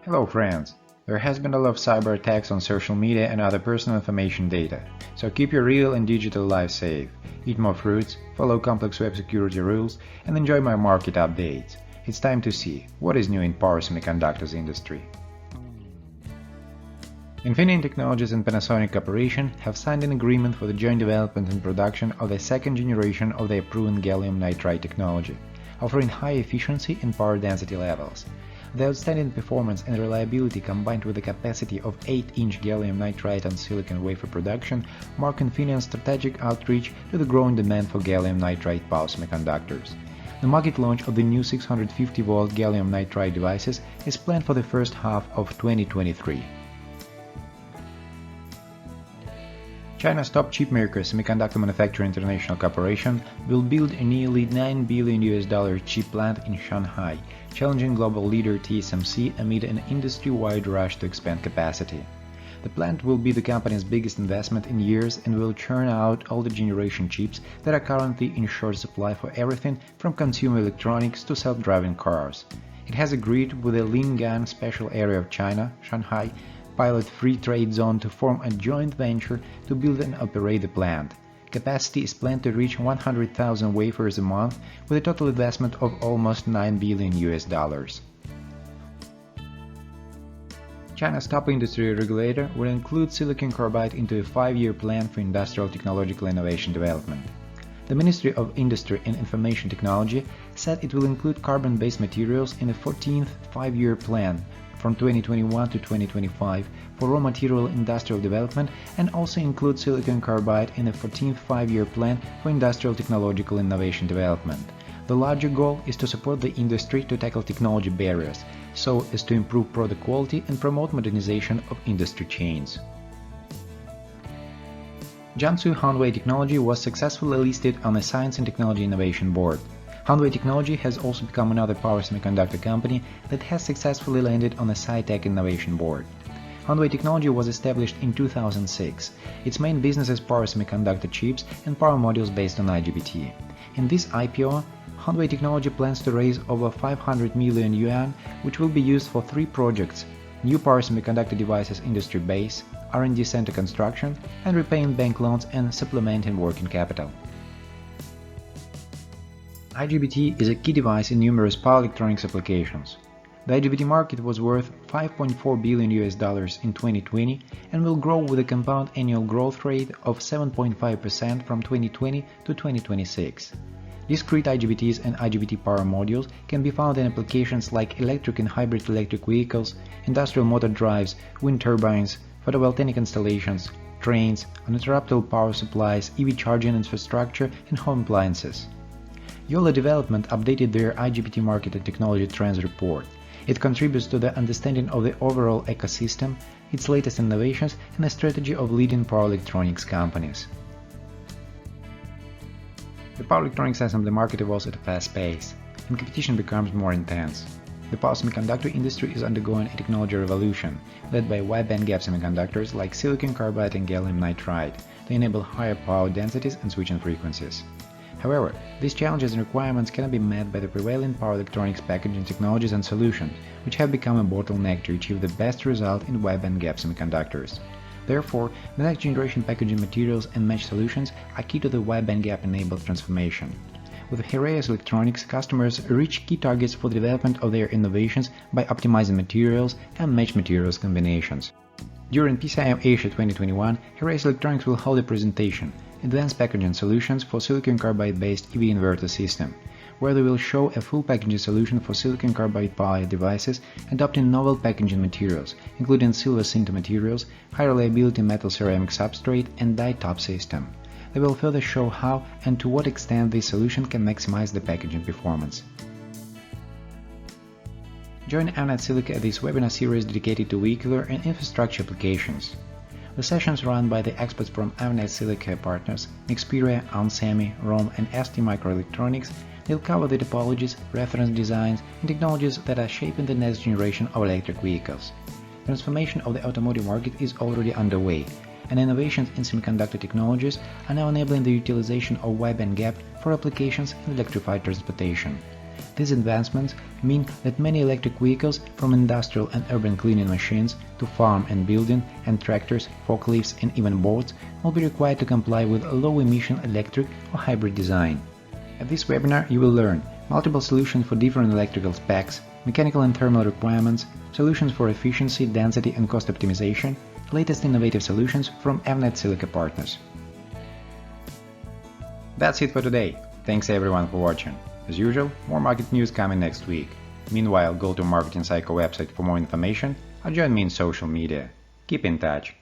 Hello friends! There has been a lot of cyber attacks on social media and other personal information data, so keep your real and digital life safe, eat more fruits, follow complex web security rules, and enjoy my market updates. It's time to see what is new in power semiconductors industry. Infineon Technologies and Panasonic Corporation have signed an agreement for the joint development and production of the second generation of their proven gallium nitride technology, offering high efficiency and power density levels. The outstanding performance and reliability combined with the capacity of 8-inch gallium nitride on silicon wafer production mark Infineon's strategic outreach to the growing demand for gallium nitride power semiconductors. The market launch of the new 650-volt gallium nitride devices is planned for the first half of 2023. China's top chipmaker Semiconductor Manufacturing International Corporation will build a nearly $9 billion chip plant in Shanghai, challenging global leader TSMC amid an industry-wide rush to expand capacity. The plant will be the company's biggest investment in years and will churn out older generation chips that are currently in short supply for everything from consumer electronics to self-driving cars. It has agreed with the Lingang Special Area of China, Shanghai, Pilot Free Trade Zone to form a joint venture to build and operate the plant. Capacity is planned to reach 100,000 wafers a month with a total investment of almost $9 billion. China's top industry regulator will include silicon carbide into a 5-year plan for industrial technological innovation development. The Ministry of Industry and Information Technology said it will include carbon-based materials in the 14th 5-year plan from 2021 to 2025 for raw material industrial development and also include silicon carbide in the 14th 5-year plan for industrial technological innovation development. The larger goal is to support the industry to tackle technology barriers, so as to improve product quality and promote modernization of industry chains. Jiangsu Hongwei Technology was successfully listed on the Science and Technology Innovation Board. Hongwei Technology has also become another power semiconductor company that has successfully landed on the Sci-Tech Innovation Board. Hongwei Technology was established in 2006. Its main business is power semiconductor chips and power modules based on IGBT. In this IPO, Hongwei Technology plans to raise over 500 million yuan, which will be used for 3 projects: new power semiconductor devices industry base, R&D center construction, and repaying bank loans and supplementing working capital. IGBT is a key device in numerous power electronics applications. The IGBT market was worth $5.4 billion in 2020 and will grow with a compound annual growth rate of 7.5% from 2020 to 2026. Discrete IGBTs and IGBT power modules can be found in applications like electric and hybrid electric vehicles, industrial motor drives, wind turbines, photovoltaic installations, trains, uninterruptible power supplies, EV charging infrastructure, and home appliances. Yola Development updated their IGBT market and technology trends report. It contributes to the understanding of the overall ecosystem, its latest innovations, and a strategy of leading power electronics companies. The power electronics assembly market evolves at a fast pace, and competition becomes more intense. The power semiconductor industry is undergoing a technology revolution, led by wide bandgap semiconductors like silicon carbide and gallium nitride to enable higher power densities and switching frequencies. However, these challenges and requirements cannot be met by the prevailing power electronics packaging technologies and solutions, which have become a bottleneck to achieve the best result in wide bandgap semiconductors. Therefore, the next generation packaging materials and match solutions are key to the wide bandgap enabled transformation. With Heraeus Electronics, customers reach key targets for the development of their innovations by optimizing materials and match materials combinations. During PCIM Asia 2021, Heraeus Electronics will hold a presentation, Advanced Packaging Solutions for Silicon Carbide-based EV Inverter System, where they will show a full packaging solution for silicon carbide power devices adopting novel packaging materials, including silver sinter materials, high reliability metal ceramic substrate, and die-top system. They will further show how and to what extent this solution can maximize the packaging performance. Join Avnet Silica at this webinar series dedicated to vehicular and infrastructure applications. The sessions run by the experts from Avnet Silica partners, Nexperia, onsemi, ROHM, and ST Microelectronics. They'll cover the topologies, reference designs, and technologies that are shaping the next generation of electric vehicles. Transformation of the automotive market is already underway, and innovations in semiconductor technologies are now enabling the utilization of wide bandgap for applications in electrified transportation. These advancements mean that many electric vehicles, from industrial and urban cleaning machines to farm and building and tractors, forklifts and even boats, will be required to comply with a low-emission electric or hybrid design. At this webinar you will learn multiple solutions for different electrical specs, mechanical and thermal requirements, solutions for efficiency, density and cost optimization, latest innovative solutions from Avnet Silica partners. That's it for today. Thanks everyone for watching. As usual, more market news coming next week. Meanwhile, go to Marketing Cycle website for more information or join me in social media. Keep in touch.